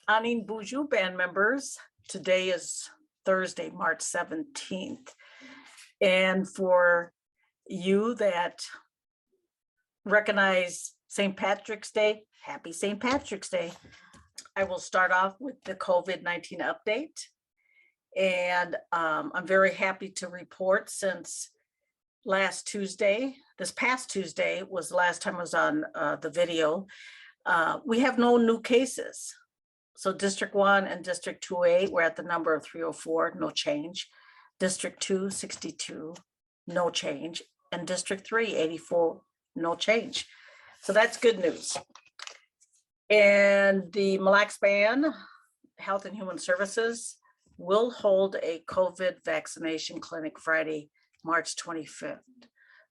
Anin Buju band members. Today is Thursday, March 17th. And for you that recognize St. Patrick's Day, happy St. Patrick's Day. I will start off with the COVID-19 update. And I'm very happy to report since this past Tuesday was the last time I was on the video. We have no new cases. So District 1 and District 2A, we're at the number of 304, no change. District 2, 62, no change. And District 3, 84, no change. So that's good news. And the Mille Lacs Band, Health and Human Services, will hold a COVID vaccination clinic Friday, March 25th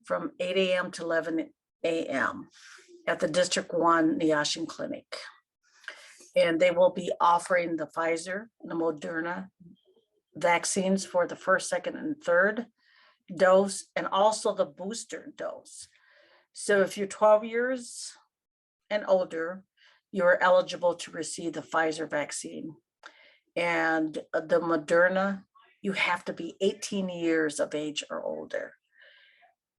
from 8 a.m. to 11 a.m. at the District 1 Neoshin Clinic. And they will be offering the Pfizer and the Moderna vaccines for the first, second, and third dose, and also the booster dose. So if you're 12 years and older, you're eligible to receive the Pfizer vaccine. And the Moderna, you have to be 18 years of age or older.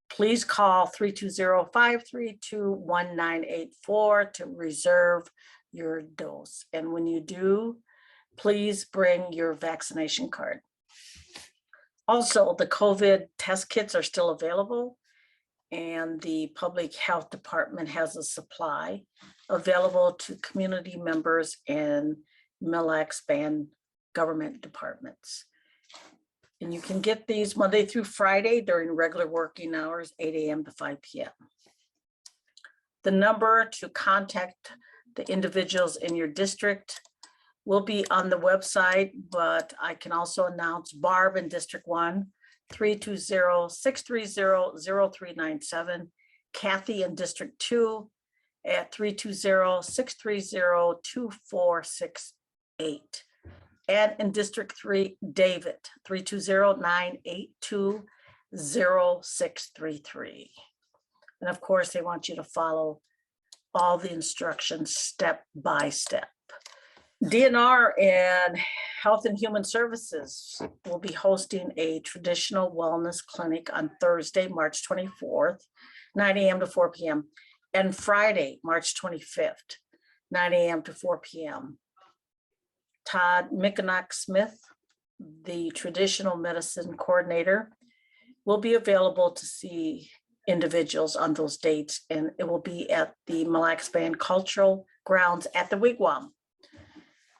Please call 320-532-1984 to reserve your dose. And when you do, please bring your vaccination card. Also, the COVID test kits are still available, and the Public Health Department has a supply available to community members and Mille Lacs Band government departments. And you can get these Monday through Friday during regular working hours, 8 a.m. to 5 p.m. The number to contact the individuals in your district will be on the website, but I can also announce Barb in District 1, 320-630-0397, Kathy in District 2 at 320-630-2468. And in District 3, David, 320-982-0633. And of course, they want you to follow all the instructions step by step. DNR and Health and Human Services will be hosting a traditional wellness clinic on Thursday, March 24th, 9 a.m. to 4 p.m. and Friday, March 25th, 9 a.m. to 4 p.m. Todd Mickenock-Smith, the traditional medicine coordinator, will be available to see individuals on those dates, and it will be at the Mille Lacs Band Cultural Grounds at the Wigwam.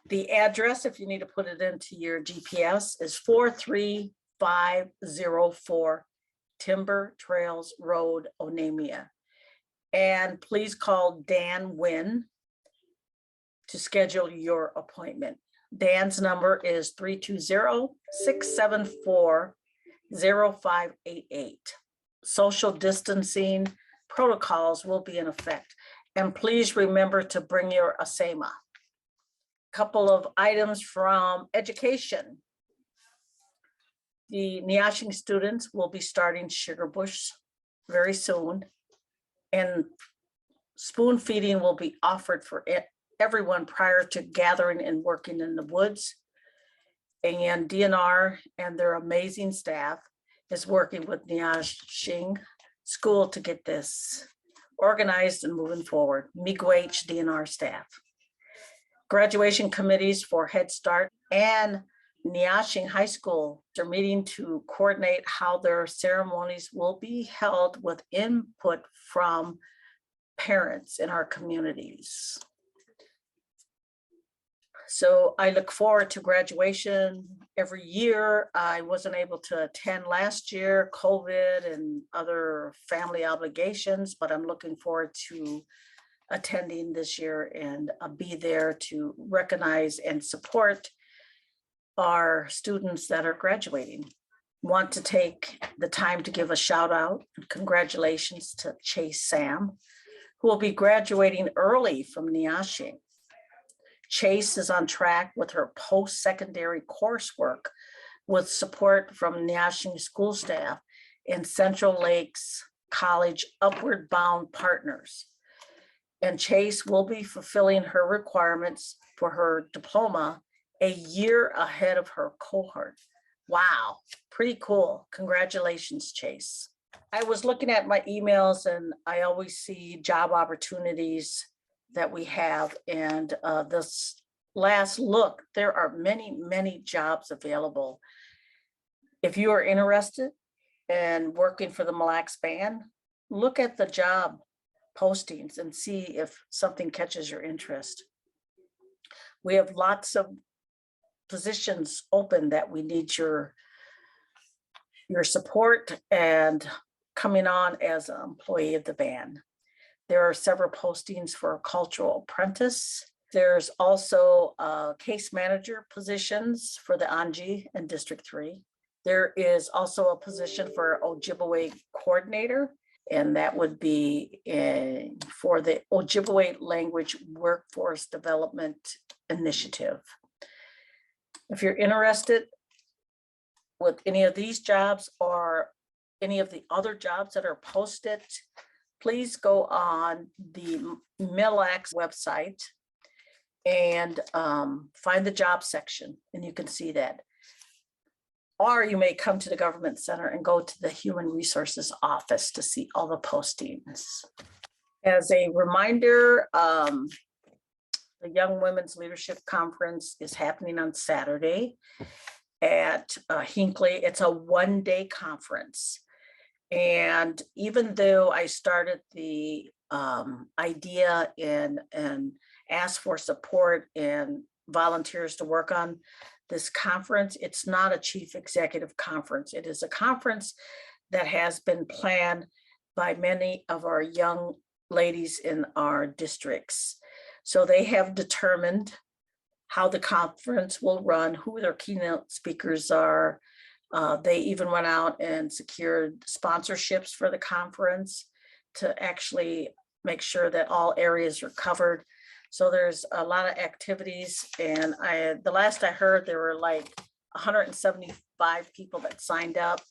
The address, if you need to put it into your GPS, is 43504 Timber Trails Road, Onamia. And please call Dan Wynn to schedule your appointment. Dan's number is 320-674-0588. Social distancing protocols will be in effect. And please remember to bring your ASEMA. Couple of items from education. The Neoshin students will be starting Sugar Bush very soon, and spoon feeding will be offered for everyone prior to gathering and working in the woods. And DNR and their amazing staff is working with Neoshin School to get this organized and moving forward. Miigwech DNR staff. Graduation committees for Head Start and Neoshin High School are meeting to coordinate how their ceremonies will be held with input from parents in our communities. So I look forward to graduation every year. I wasn't able to attend last year, COVID and other family obligations, but I'm looking forward to attending this year and be there to recognize and support our students that are graduating. Want to take the time to give a shout out and congratulations to Chase Sam, who will be graduating early from Neoshin. Chase is on track with her post-secondary coursework with support from Neoshin school staff and Central Lakes College Upward Bound partners. And Chase will be fulfilling her requirements for her diploma a year ahead of her cohort. Wow, pretty cool. Congratulations, Chase. I was looking at my emails and I always see job opportunities that we have. And this last look, there are many, many jobs available. If you are interested in working for the Mille Lacs Band, look at the job postings and see if something catches your interest. We have lots of positions open that we need your support and coming on as an employee of the band. There are several postings for a cultural apprentice. There's also case manager positions for the Anji and District 3. There is also a position for Ojibwe coordinator, and that would be for the Ojibwe Language Workforce Development Initiative. If you're interested with any of these jobs or any of the other jobs that are posted, please go on the Mille Lacs website and find the job section, and you can see that. Or you may come to the Government Center and go to the Human Resources Office to see all the postings. As a reminder, the Young Women's Leadership Conference is happening on Saturday at Hinckley. It's a one-day conference. And even though I started the idea and asked for support and volunteers to work on this conference, it's not a chief executive conference. It is a conference that has been planned by many of our young ladies in our districts. So they have determined how the conference will run, who their keynote speakers are. They even went out and secured sponsorships for the conference to actually make sure that all areas are covered. So there's a lot of activities, and the last I heard, there were like 175 people that signed up.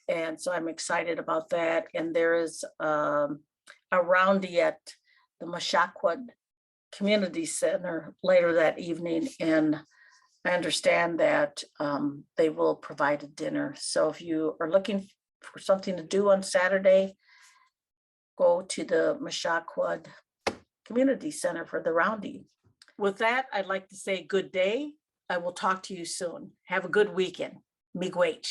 And so I'm excited about that. And there is a roundy at the Mashaqua Community Center later that evening. And I understand that they will provide a dinner. So if you are looking for something to do on Saturday, go to the Mashaqua Community Center for the roundy. With that, I'd like to say good day. I will talk to you soon. Have a good weekend. Miigwech.